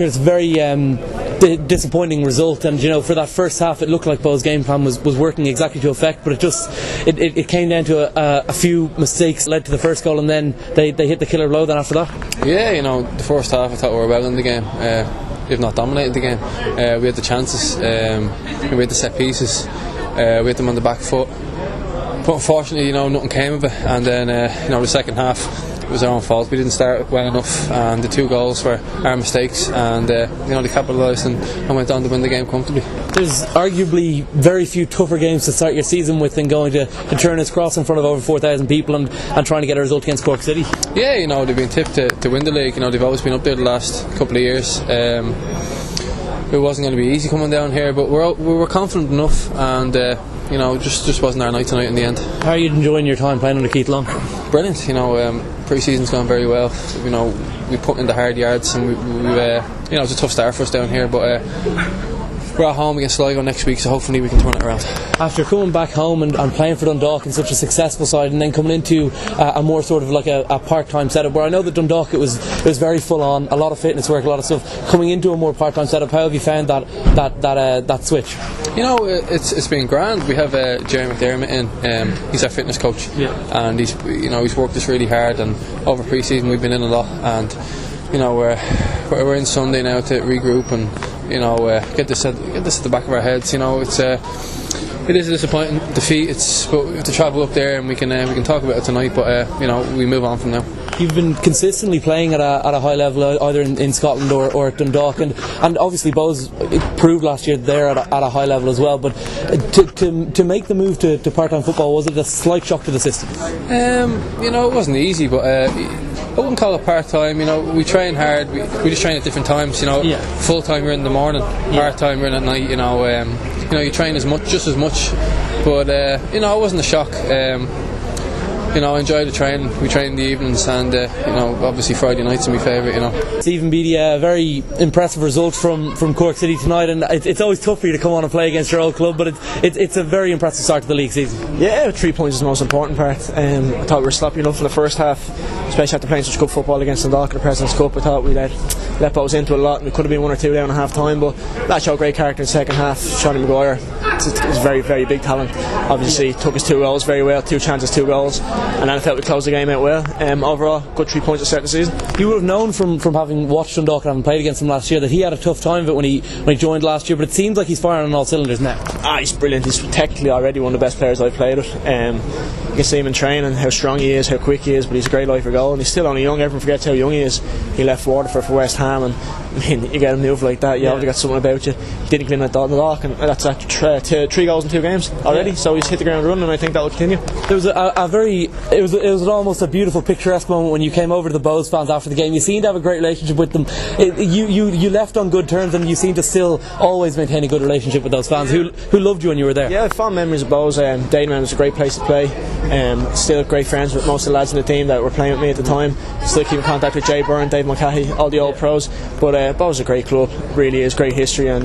It's a very disappointing result, and for that first half it looked like Bohs' game plan was working exactly to effect, but it came down to a few mistakes led to the first goal, and then they hit the killer blow then after that. Yeah, the first half I thought we were well in the game, if not dominated the game. We had the chances, we had the set pieces, we had them on the back foot, but unfortunately nothing came of it, and then the second half it was our own fault. We didn't start well enough, and the two goals were our mistakes, and they capitalised and went on to win the game comfortably. There's arguably very few tougher games to start your season with than going to Turner's Cross in front of over 4,000 people and trying to get a result against Cork City. Yeah, they've been tipped to win the league. They've always been up there the last couple of years. It wasn't going to be easy coming down here, but we were confident enough, and just wasn't our night tonight in the end. How are you enjoying your time playing under Keith Long? Brilliant. Pre-season's gone very well. We put in the hard yards, and it was a tough start for us down here, but we're at home against Sligo next week, so hopefully we can turn it around. After coming back home and playing for Dundalk in such a successful side, and then coming into a more sort of like a part-time setup, where I know that Dundalk it was very full on, a lot of fitness work, a lot of stuff, coming into a more part-time setup, how have you found that switch? It's been grand. We have Jerry McDermott in. He's our fitness coach, and he's worked us really hard, and over pre-season we've been in a lot, and we're in Sunday now to regroup and get this at the back of our heads. It is a disappointing defeat. But we have to travel up there, and we can talk about it tonight. But we move on from now. You've been consistently playing at a high level, either in Scotland or at Dundalk, and obviously Bohs proved last year they're at a high level as well. But to make the move to part-time football, was it a slight shock to the system? It wasn't easy, but I wouldn't call it part-time. We train hard. We just train at different times. Full-time we're in the morning, part-time we're in at night. You train just as much, but it wasn't a shock. I enjoy the training. We train in the evenings, and obviously Friday nights are my favourite. Stephen Beattie, a very impressive result from Cork City tonight, and it's always tough for you to come on and play against your old club, but it's a very impressive start to the league season. Yeah, 3 points is the most important part. I thought we were sloppy enough in the first half, especially after playing such good football against Donagh in the President's Cup. I thought we let Bohs into a lot, and we could have been 1 or 2 down at half time, but that showed great character in the second half. Johnny Maguire, it's a very, very big talent. Obviously took his 2 goals very well, 2 chances, 2 goals, and then I felt we closed the game out well. Overall, good 3 points to start the season. You would have known from having watched Dundalk and having played against him last year that he had a tough time of it when he joined last year, but it seems like he's firing on all cylinders now. He's brilliant. He's technically already one of the best players I've played with. You can see him in training, how strong he is, how quick he is, but he's a great eye for goal, and he's still only young. Everyone forgets how young he is. He left Waterford for West Ham, and you get him move like that, you already got something about you. He didn't clean at Donagh, and that's after 3 goals in 2 games already, so he's hit the ground running, and I think that will continue. There was it was almost a beautiful picturesque moment when you came over to the Bohs fans after the game. You seemed to have a great relationship with them. You left on good terms, and you seem to still always maintain a good relationship with those fans who loved you when you were there. Yeah, fond memories of Bohs. Daneman was a great place to play. Still great friends with most of the lads in the team that were playing with me at the time. Still keep in contact with Byrne, Dave Mulcahy, all the old pros. But Bohs is a great club, really is, great history, and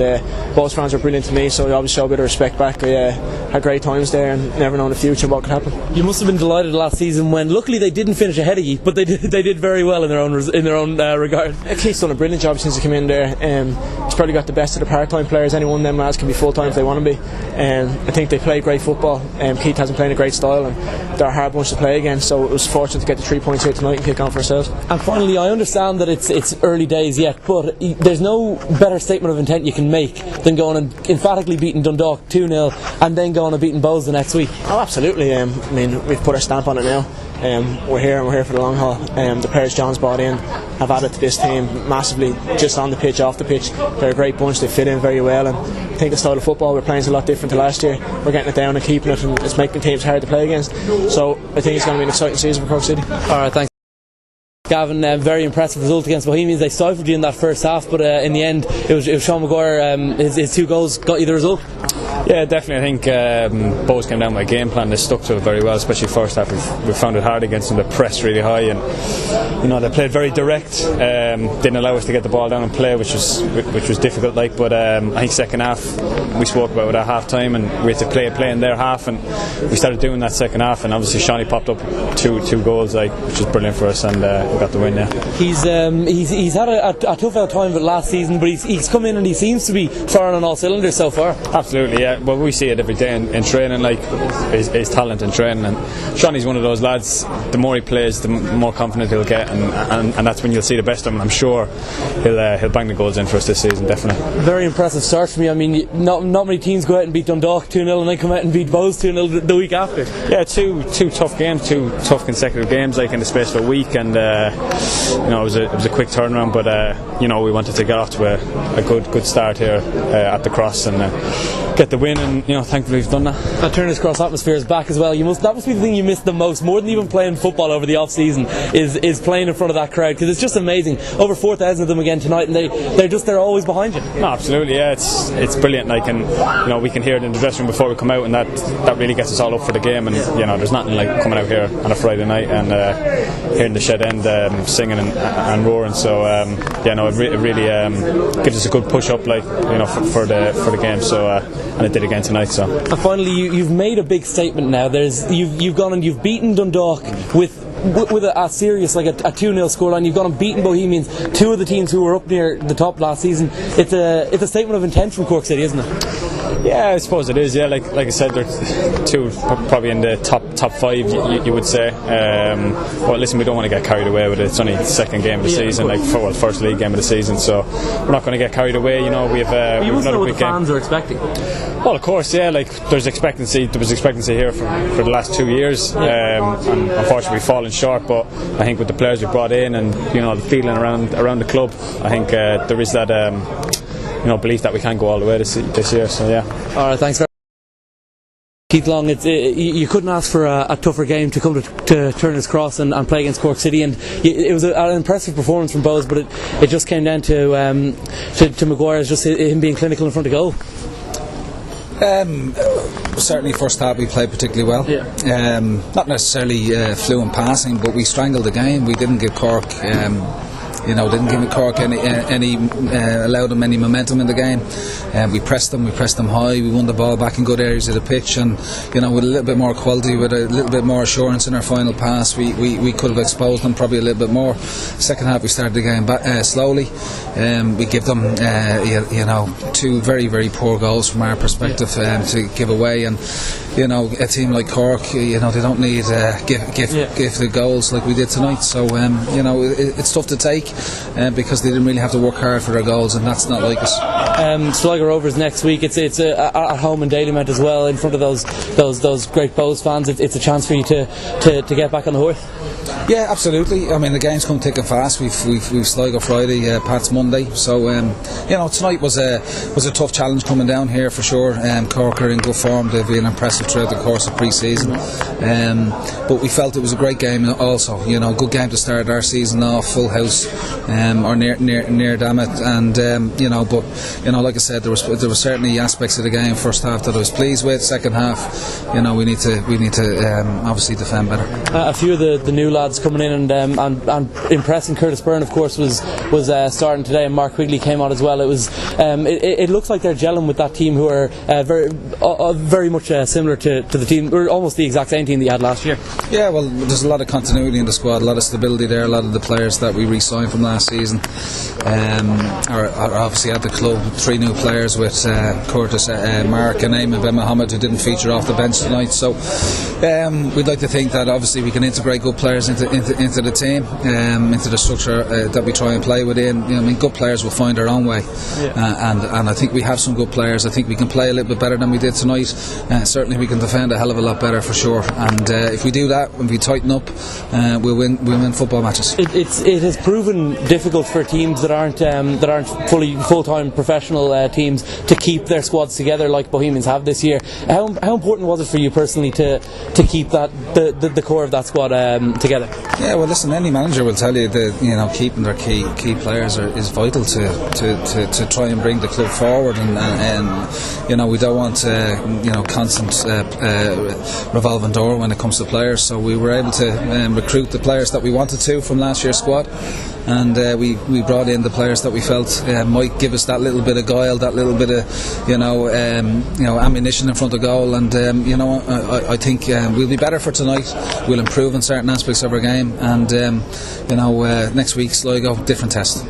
Bohs fans were brilliant to me, so I obviously show a bit of respect back. I had great times there, and never know in the future what could happen. You must have been delighted last season when, luckily, they didn't finish ahead of you, but they did very well in their own regard. Keith's done a brilliant job since he came in there. He's probably got the best of the part-time players. Any one of them lads can be full-time if they want to be. I think they play great football. Keith hasn't played a great style, and they're a hard bunch to play against, so it was fortunate to get the 3 points here tonight and kick on for ourselves. And finally, I understand that it's early days yet, but there's no better statement of intent you can make than going and emphatically beating Dundalk 2-0 and then going and beating Bohs the next week. Oh, absolutely. We've put our stamp on it now. We're here for the long haul. The players John's brought in have added to this team massively, just on the pitch, off the pitch. They're a great bunch, they fit in very well, and I think the style of football we're playing is a lot different to last year. We're getting it down and keeping it, and it's making teams hard to play against, so I think it's going to be an exciting season for Cork City. Alright, thanks Gavin. Very impressive result against Bohemians. They stifled you in that first half, but in the end it was Sean Maguire, his 2 goals got you the result. Yeah, definitely. I think Bohs came down with a game plan. They stuck to it very well, especially first half. We found it hard against them. They pressed really high, and they played very direct. Didn't allow us to get the ball down and play, which was difficult. But I think second half we spoke about it at half time, and we had to play in their half, and we started doing that second half. And obviously Shawnee popped up two goals, which was brilliant for us, and we got the win. Yeah, he's had a tough out time with last season, but he's come in and he seems to be firing on all cylinders so far. Absolutely, yeah. Well, we see it every day in training, like his talent in training, and Shawnee's one of those lads. The more he plays, the more confident he'll get, and that's when you'll see the best of him. I'm sure he'll bang the goals in for us this season, definitely. Very impressive start for me. I mean, not many teams go out and beat Dundalk 2-0 and then come out and beat Bohs 2-0 the week after. Yeah, two tough games, two tough consecutive games, like in the space of a week, and it was a quick turnaround, but we wanted to get off to a good start here at the Cross and get the win, and thankfully we've done that. That Turner's Cross atmosphere is back as well. That must be the thing you miss the most, more than even playing football over the off season, is playing in front of that crowd, because it's just amazing. Over 4,000 of them again tonight, and they're always behind you. No, absolutely, yeah, it's brilliant. Like, and we can hear it in the dressing room before we come out, and that really gets us all up for the game. And there's nothing like coming out here on a Friday night and hearing the shed end singing and roaring. So it really gives us a good push up, for the game. So and it did again tonight. So and finally, you've made a big statement now. You've gone and you've beaten Dundalk with a serious, like a 2-0 scoreline. You've gone and beaten Bohemians, two of the teams who were up near the top last season. It's a statement of intent from Cork City, isn't it? Yeah, I suppose it is. Yeah, like I said, they're two probably in the top five. You would say. But listen, we don't want to get carried away with it. It's only the second game of the season, first league game of the season. So we're not going to get carried away. We have. You must know what the fans are expecting. Well, of course, yeah. Like there's expectancy. There was expectancy here for the last 2 years, and unfortunately we've fallen short. But I think with the players we brought in and the feeling around the club, I think there is that belief that we can go all the way this year. So yeah. All right, thanks very much, Keith Long. You couldn't ask for a tougher game to come to Turner's Cross and play against Cork City, and it was an impressive performance from Bohs, but it just came down to Maguire's, just him being clinical in front of goal. Certainly first half we played particularly well. Yeah. Not necessarily fluent passing, but we strangled the game. We didn't give Cork didn't give Cork any allowed them any momentum in the game. We pressed them high. We won the ball back in good areas of the pitch, and with a little bit more quality, with a little bit more assurance in our final pass, we could have exposed them probably a little bit more. Second half we started the game slowly. We give them two very, very poor goals from our perspective to give away, and a team like Cork, they don't need give the goals like we did tonight. So it's tough to take because they didn't really have to work hard for their goals, and that's not like us. Sligo Rovers next week. It's at home in Dalymount as well, in front of those great Bohs fans. It's a chance for you to get back on the horse. Yeah, absolutely. I mean, the games come thick and fast. We've Sligo Friday, Pats Monday. So tonight was a tough challenge coming down here for sure. Cork are in good form. They've been impressive throughout the course of pre-season. But we felt it was a great game also. Good game to start our season off, full house, or near damn it. And but like I said, there was certainly aspects of the game first half that I was pleased with. Second half, we need to obviously defend better. A few of the new lads coming in and impressing. Kurtis Byrne, of course, was starting today, and Mark Quigley came on as well. It looks like they're gelling with that team, who are very much similar to the team, or almost the exact same team that you had last year. Yeah, well, there's a lot of continuity in the squad, a lot of stability there. A lot of the players that we re-signed from last season are obviously at the club. 3 new players with Kurtis, Mark and Eamon Ben Mohammed, who didn't feature off the bench tonight. So we'd like to think that obviously we can integrate good players into the team, into the structure that we try and play within. Good players will find their own way, and I think we have some good players. I think we can play a little bit better than we did tonight. Certainly we can defend a hell of a lot better for sure, and if we do that, when we tighten up, we'll win football matches. It has proven difficult for teams that aren't full-time professional teams to keep their squads together like Bohemians have this year. How important was it for you personally to keep the core of that squad together? together? Yeah, well, listen, any manager will tell you that keeping their key players is vital to try and bring the club forward, and we don't want constant revolving door when it comes to players. So we were able to recruit the players that we wanted to from last year's squad, and we brought in the players that we felt might give us that little bit of guile, that little bit of ammunition in front of goal, and I think we'll be better for tonight. We'll improve in certain aspects of our game, and next week Sligo, different test.